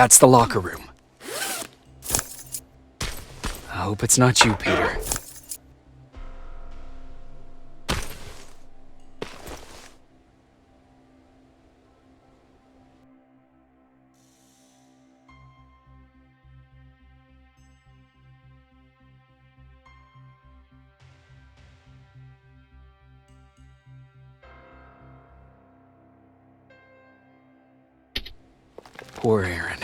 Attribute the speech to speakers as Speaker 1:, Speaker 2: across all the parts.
Speaker 1: That's the locker room. I hope it's not you, Peter. Poor Aaron.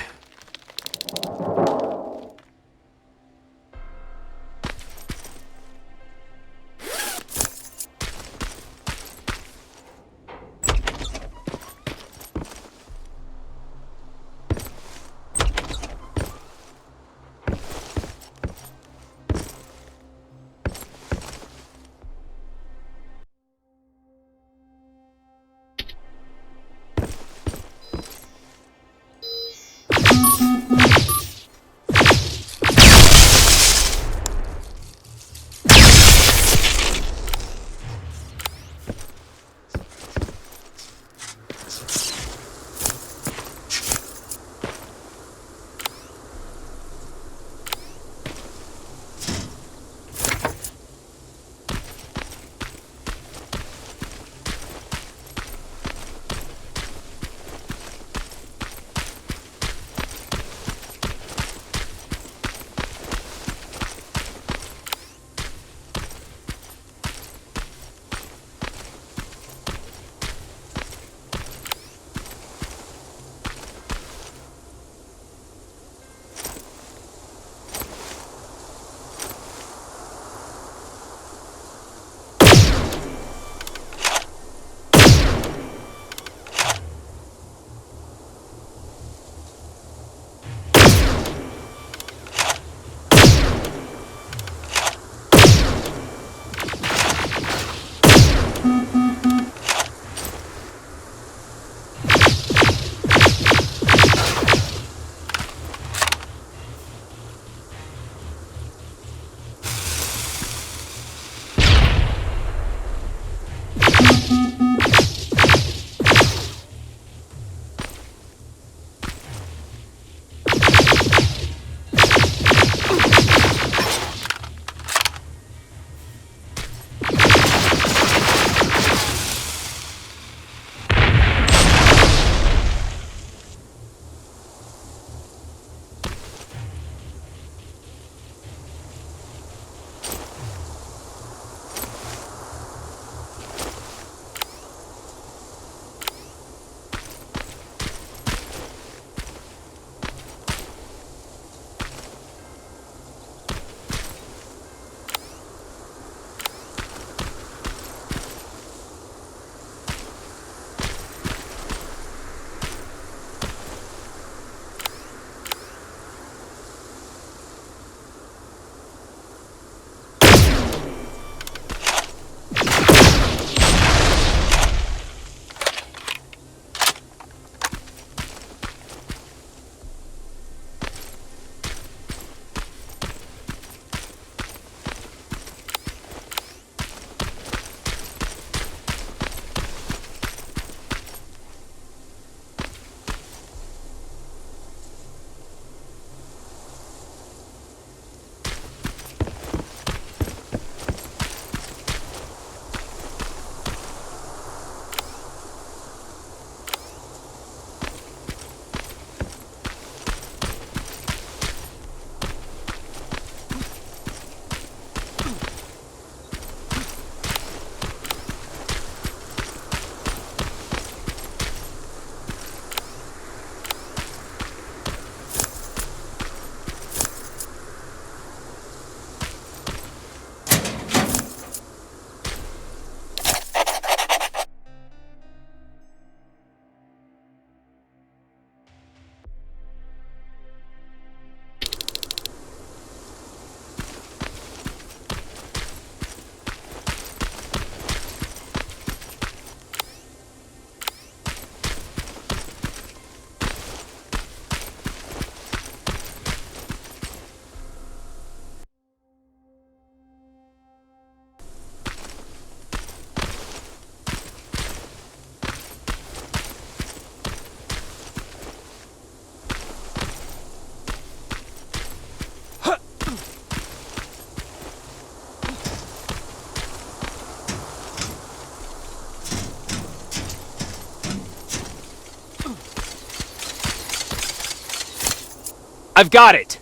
Speaker 1: I've got it!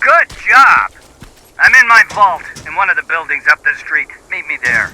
Speaker 2: Good job! I'm in my vault, in one of the buildings up the street. Meet me there.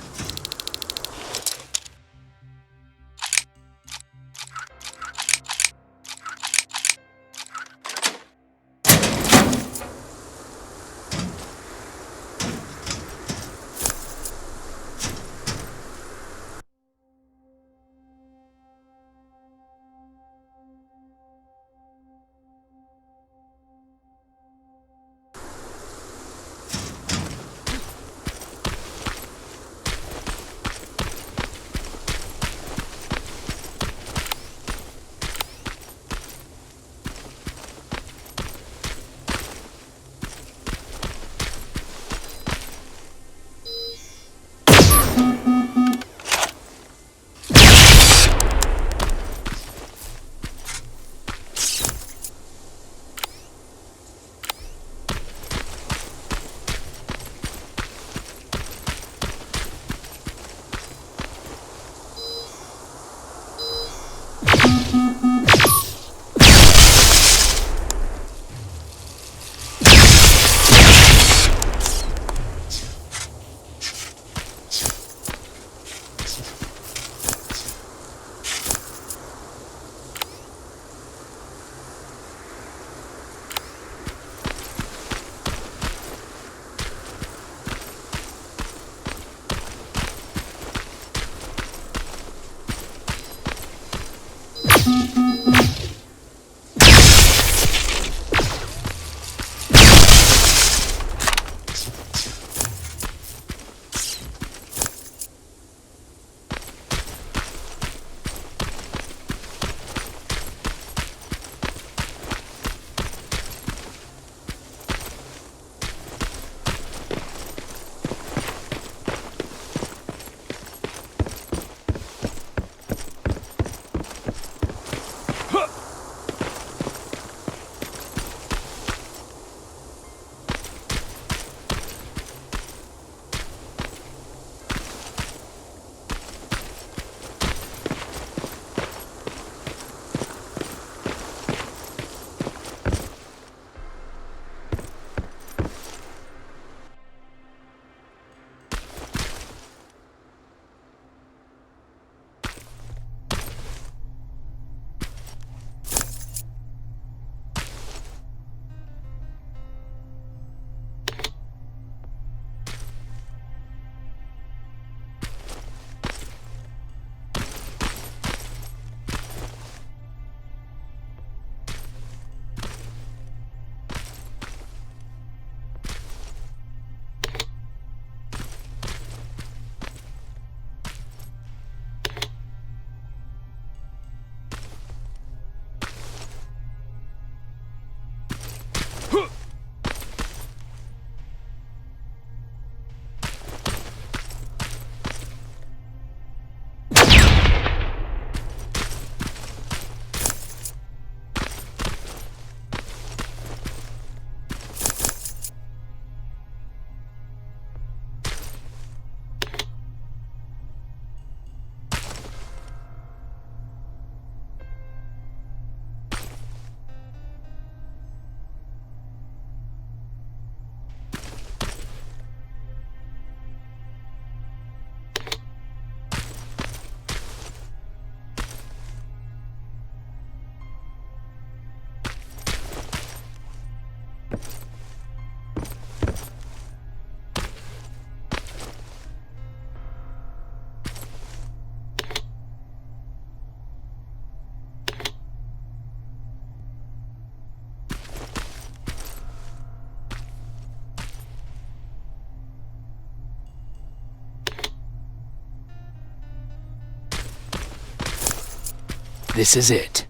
Speaker 1: This is it.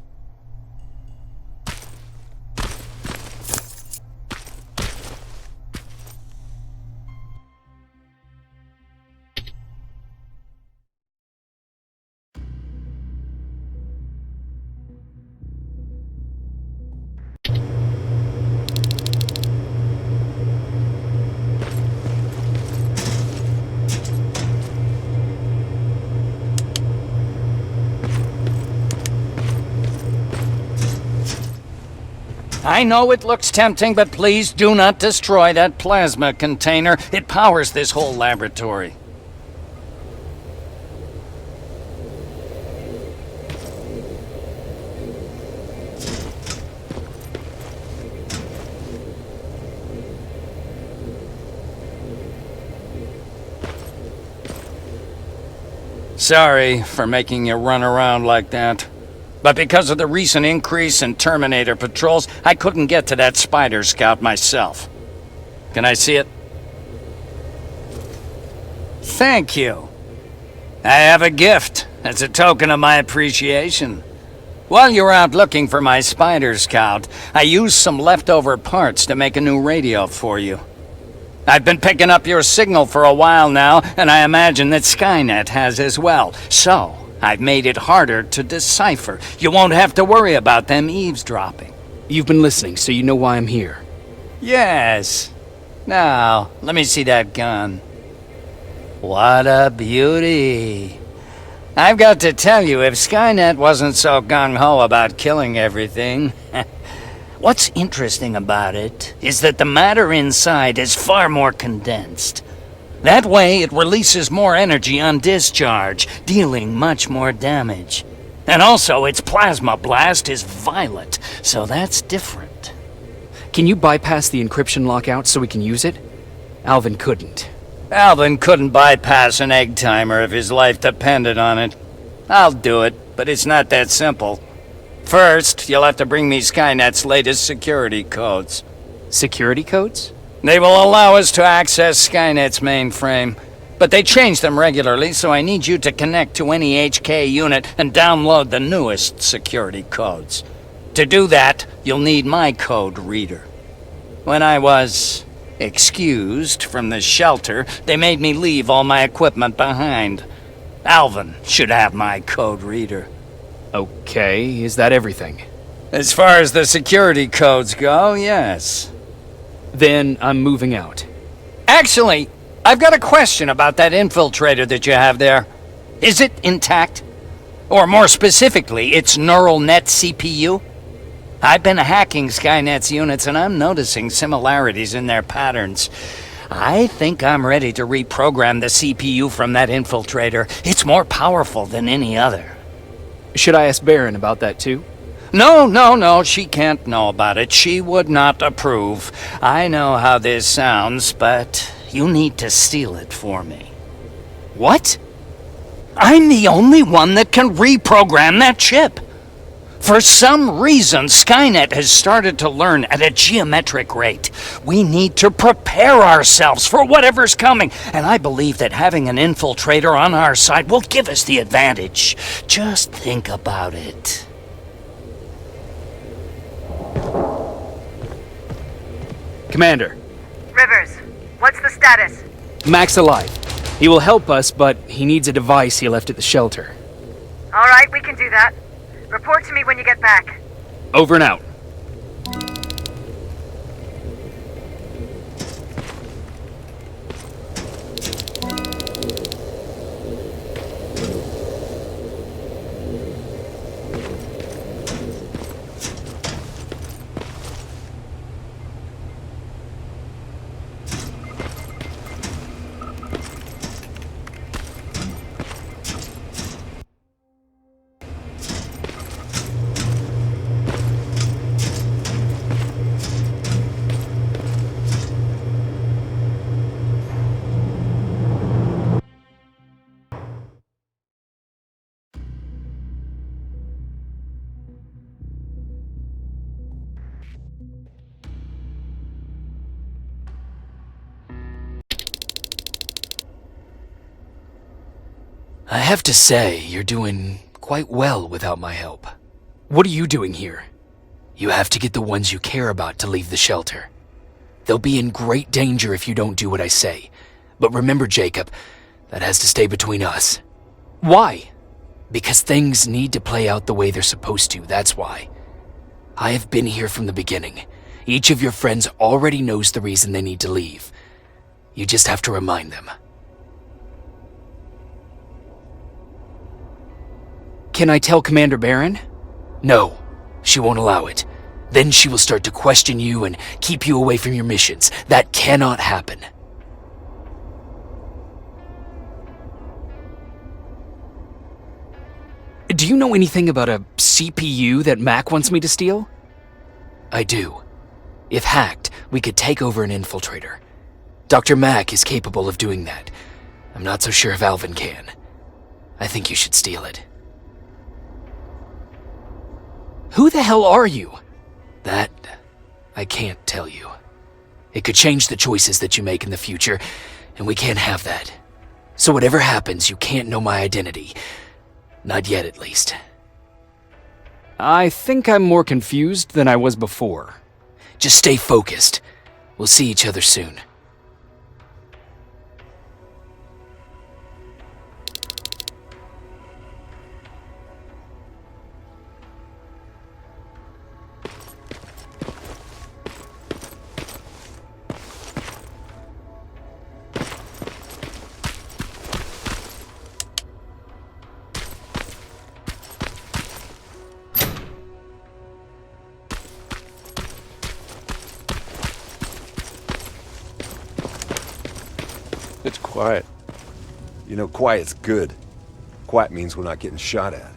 Speaker 1: I know it looks tempting, but please do not destroy that plasma container. It powers this whole laboratory. Sorry for making you run around like that. But because of the recent increase in Terminator patrols, I couldn't get to that Spider Scout myself. Can I see it? Thank you. I have a gift as a token of my appreciation. While you were out looking for my Spider Scout, I used some leftover parts to make a new radio for you. I've been picking up your signal for a while now, and I imagine that Skynet has as well. So, I've made it harder to decipher. You won't have to worry about them eavesdropping.
Speaker 3: You've been listening, so you know why I'm here.
Speaker 1: Yes. Now, let me see that gun. What a beauty. I've got to tell you, if Skynet wasn't so gung-ho about killing everything... What's interesting about it is that the matter inside is far more condensed. That way, it releases more energy on discharge, dealing much more damage. And also, its plasma blast is violet, so that's different.
Speaker 3: Can you bypass the encryption lockout so we can use it? Alvin couldn't.
Speaker 1: Alvin couldn't bypass an egg timer if his life depended on it. I'll do it, but it's not that simple. First, you'll have to bring me Skynet's latest security codes.
Speaker 3: Security codes?
Speaker 1: They will allow us to access Skynet's mainframe, but they change them regularly, so I need you to connect to any HK unit and download the newest security codes. To do that, you'll need my code reader. When I was excused from the shelter, they made me leave all my equipment behind. Alvin should have my code reader.
Speaker 3: Okay, is that everything?
Speaker 1: As far as the security codes go, yes.
Speaker 3: Then I'm moving out.
Speaker 1: Actually, I've got a question about that infiltrator that you have there. Is it intact? Or more specifically, its neural net CPU? I've been hacking Skynet's units and I'm noticing similarities in their patterns. I think I'm ready to reprogram the CPU from that infiltrator. It's more powerful than any other.
Speaker 3: Should I ask Baron about that too?
Speaker 1: No, she can't know about it. She would not approve. I know how this sounds, but you need to steal it for me.
Speaker 3: What?
Speaker 1: I'm the only one that can reprogram that chip. For some reason, Skynet has started to learn at a geometric rate. We need to prepare ourselves for whatever's coming, and I believe that having an infiltrator on our side will give us the advantage. Just think about it.
Speaker 3: Commander.
Speaker 2: Rivers, what's the status?
Speaker 3: Mac's alive. He will help us, but he needs a device he left at the shelter.
Speaker 2: All right, we can do that. Report to me when you get back.
Speaker 3: Over and out.
Speaker 4: I have to say, you're doing quite well without my help.
Speaker 3: What are you doing here?
Speaker 4: You have to get the ones you care about to leave the shelter. They'll be in great danger if you don't do what I say. But remember, Jacob, that has to stay between us.
Speaker 3: Why?
Speaker 4: Because things need to play out the way they're supposed to, that's why. I have been here from the beginning. Each of your friends already knows the reason they need to leave. You just have to remind them.
Speaker 3: Can I tell Commander Baron?
Speaker 4: No, she won't allow it. Then she will start to question you and keep you away from your missions. That cannot happen.
Speaker 3: Do you know anything about a CPU that Mac wants me to steal?
Speaker 4: I do. If hacked, we could take over an infiltrator. Dr. Mack is capable of doing that. I'm not so sure if Alvin can. I think you should steal it.
Speaker 3: Who the hell are you?
Speaker 4: That, I can't tell you. It could change the choices that you make in the future, and we can't have that. So whatever happens, you can't know my identity. Not yet, at least.
Speaker 3: I think I'm more confused than I was before.
Speaker 4: Just stay focused. We'll see each other soon.
Speaker 5: It's quiet. You know, quiet's good. Quiet means we're not getting shot at.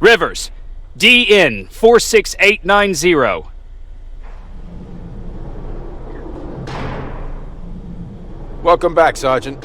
Speaker 3: Rivers, DN 46890.
Speaker 5: Welcome back, Sergeant.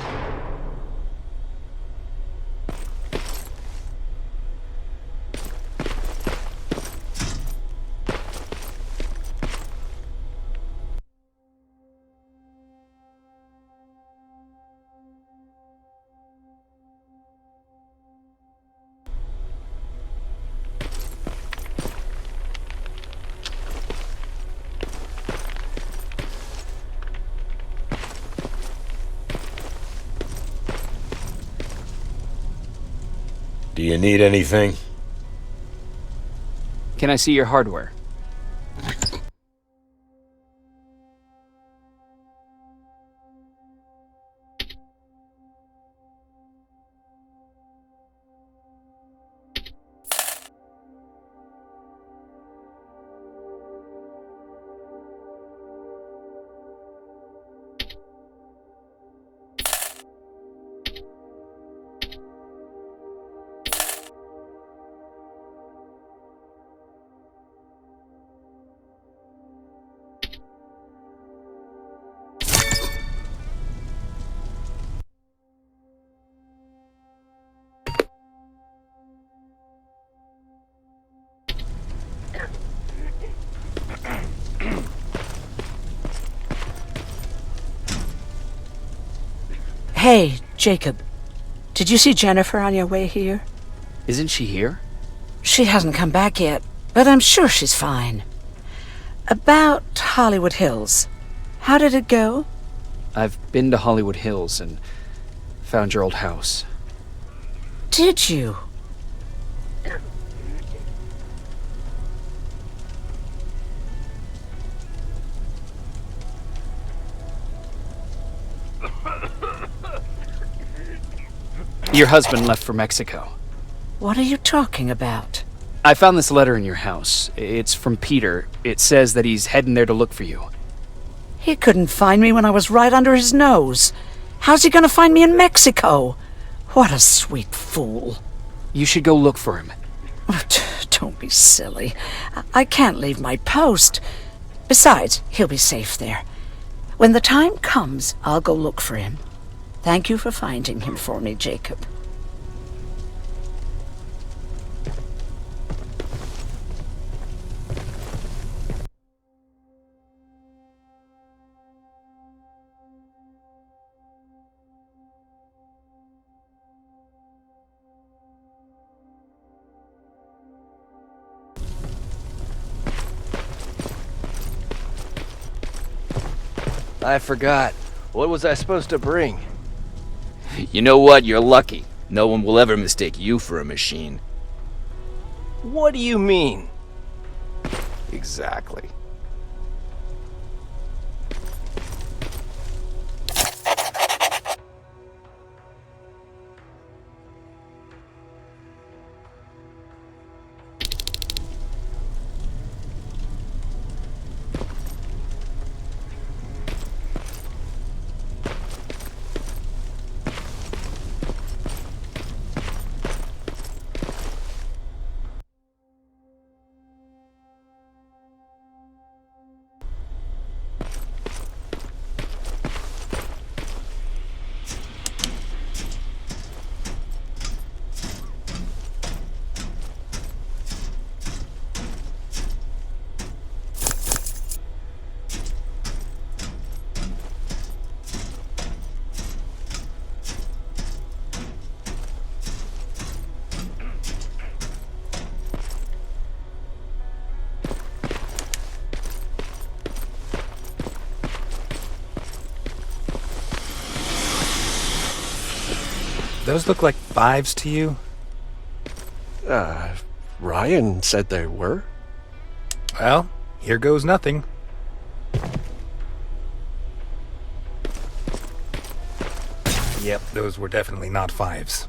Speaker 6: Do you need anything?
Speaker 3: Can I see your hardware?
Speaker 7: Hey, Jacob. Did you see Jennifer on your way here?
Speaker 3: Isn't she here?
Speaker 7: She hasn't come back yet, but I'm sure she's fine. About Hollywood Hills. How did it go?
Speaker 3: I've been to Hollywood Hills and found your old house.
Speaker 7: Did you?
Speaker 3: Your husband left for Mexico.
Speaker 7: What are you talking about?
Speaker 3: I found this letter in your house. It's from Peter. It says that he's heading there to look for you.
Speaker 7: He couldn't find me when I was right under his nose. How's he gonna find me in Mexico? What a sweet fool.
Speaker 3: You should go look for him.
Speaker 7: Don't be silly. I can't leave my post. Besides, he'll be safe there. When the time comes, I'll go look for him. Thank you for finding him for me, Jacob.
Speaker 8: I forgot. What was I supposed to bring?
Speaker 9: You know what? You're lucky. No one will ever mistake you for a machine.
Speaker 8: What do you mean?
Speaker 9: Exactly.
Speaker 10: Those look like 5s to you?
Speaker 8: Ryan said they were.
Speaker 10: Well, here goes nothing. Yep, those were definitely not 5s.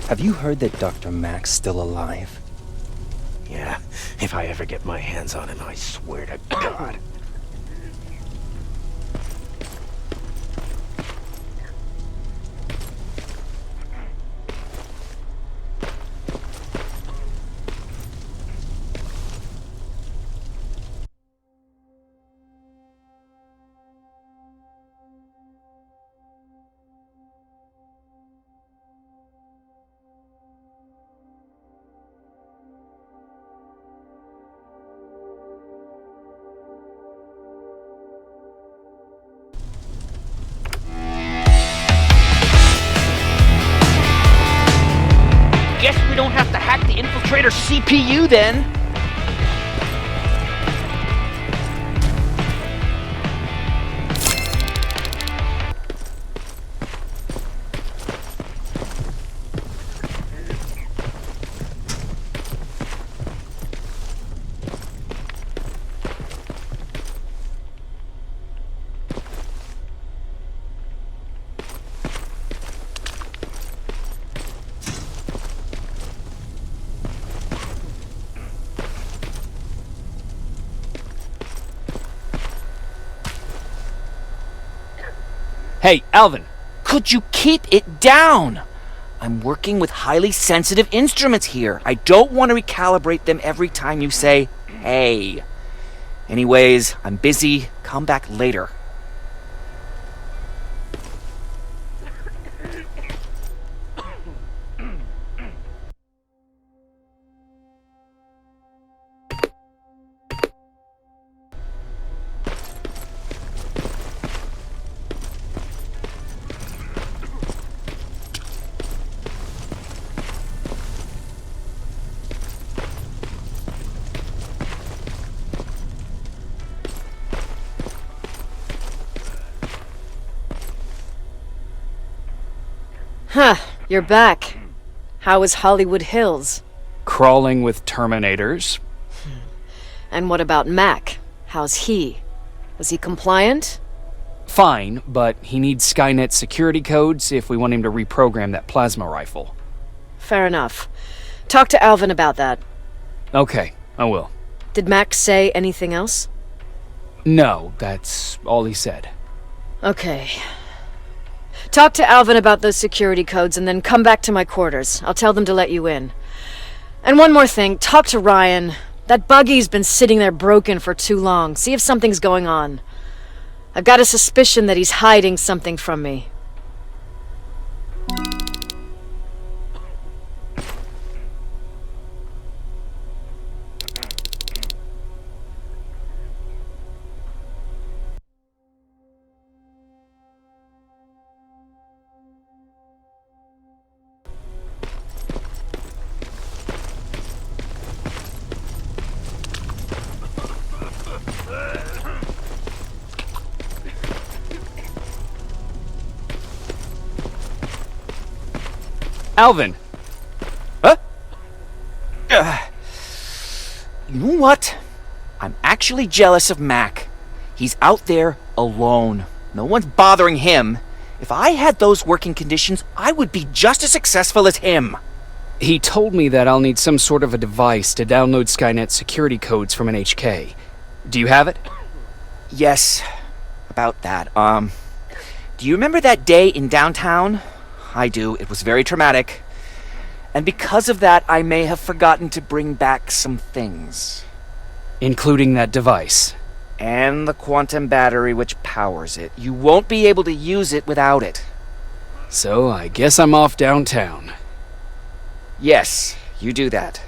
Speaker 11: Have you heard that Dr. Mack's still alive?
Speaker 8: Yeah, if I ever get my hands on him, I swear to God.
Speaker 9: Guess we don't have to hack the infiltrator CPU then. Hey, Alvin, could you keep it down? I'm working with highly sensitive instruments here. I don't want to recalibrate them every time you say, hey. Anyways, I'm busy. Come back later.
Speaker 12: Huh, you're back. How is Hollywood Hills?
Speaker 3: Crawling with Terminators.
Speaker 12: And what about Mac? How's he? Was he compliant?
Speaker 3: Fine, but he needs Skynet security codes if we want him to reprogram that plasma rifle.
Speaker 12: Fair enough. Talk to Alvin about that.
Speaker 3: Okay, I will.
Speaker 12: Did Mac say anything else?
Speaker 3: No, that's all he said.
Speaker 12: Okay. Talk to Alvin about those security codes and then come back to my quarters. I'll tell them to let you in. And one more thing, talk to Ryan. That buggy's been sitting there broken for too long. See if something's going on. I've got a suspicion that he's hiding something from me.
Speaker 3: Alvin!
Speaker 9: Huh? You know what? I'm actually jealous of Mac. He's out there alone. No one's bothering him. If I had those working conditions, I would be just as successful as him.
Speaker 3: He told me that I'll need some sort of a device to download Skynet security codes from an HK. Do you have it?
Speaker 9: Yes, about that. Do you remember that day in downtown? I do. It was very traumatic. And because of that, I may have forgotten to bring back some things.
Speaker 3: Including that device.
Speaker 9: And the quantum battery which powers it. You won't be able to use it without it.
Speaker 3: So I guess I'm off downtown.
Speaker 9: Yes, you do that.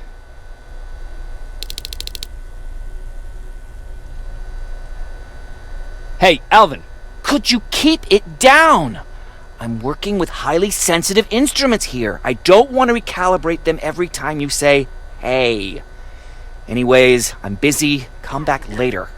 Speaker 3: Hey, Alvin!
Speaker 9: Could you keep it down? I'm working with highly sensitive instruments here. I don't want to recalibrate them every time you say, hey. Anyways, I'm busy. Come back later.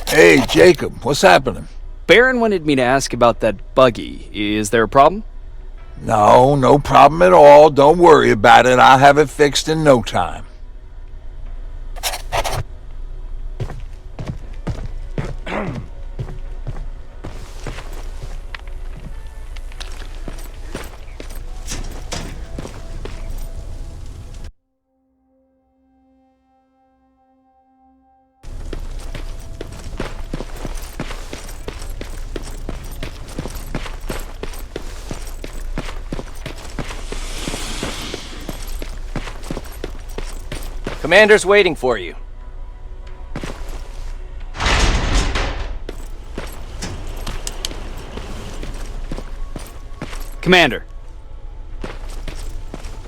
Speaker 13: Hey, Jacob, what's happening?
Speaker 3: Baron wanted me to ask about that buggy. Is there a problem?
Speaker 13: No, no problem at all. Don't worry about it. I'll have it fixed in no time.
Speaker 11: Commander's waiting for you.
Speaker 3: Commander.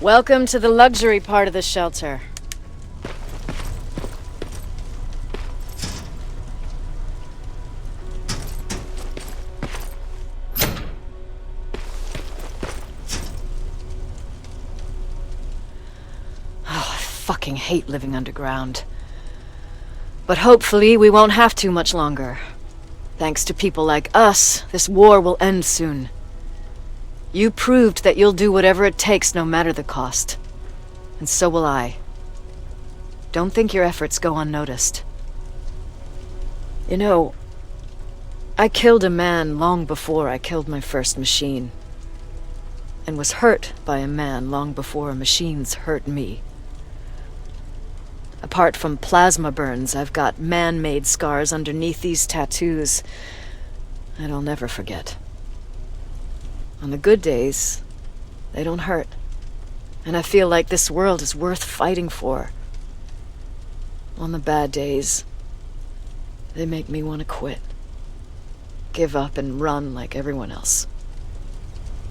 Speaker 12: Welcome to the luxury part of the shelter. I fucking hate living underground. But hopefully we won't have to much longer. Thanks to people like us, this war will end soon. You proved that you'll do whatever it takes no matter the cost. And so will I. Don't think your efforts go unnoticed. You know, I killed a man long before I killed my first machine. And was hurt by a man long before machines hurt me. Apart from plasma burns, I've got man-made scars underneath these tattoos that I'll never forget. On the good days, they don't hurt. And I feel like this world is worth fighting for. On the bad days, they make me want to quit. Give up and run like everyone else.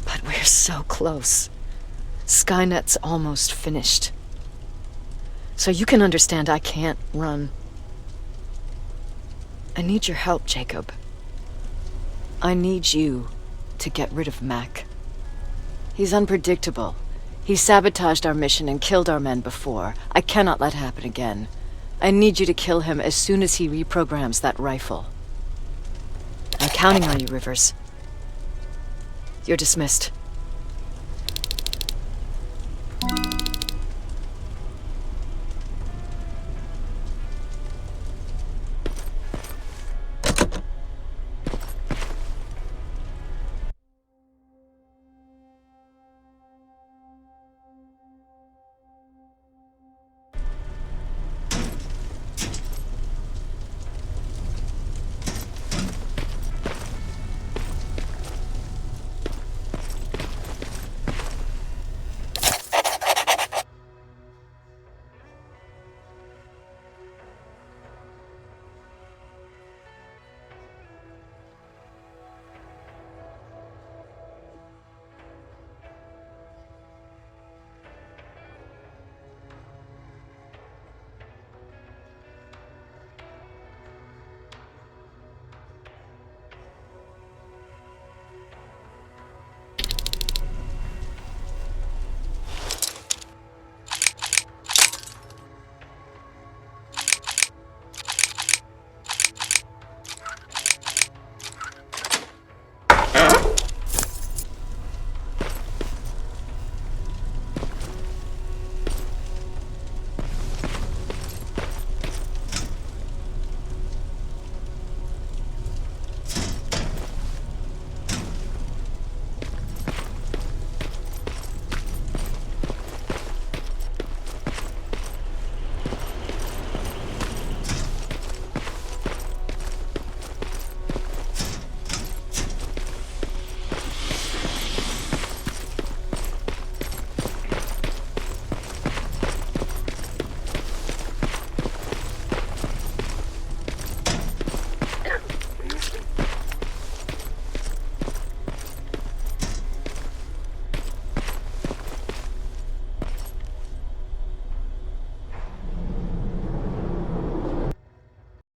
Speaker 12: But we're so close. Skynet's almost finished. So you can understand I can't run I need your help, Jacob. I need you to get rid of Mac. He's unpredictable. He sabotaged our mission and killed our men before. I cannot let it happen again. I need you to kill him as soon as he reprograms that rifle. I'm counting on you, Rivers. You're dismissed.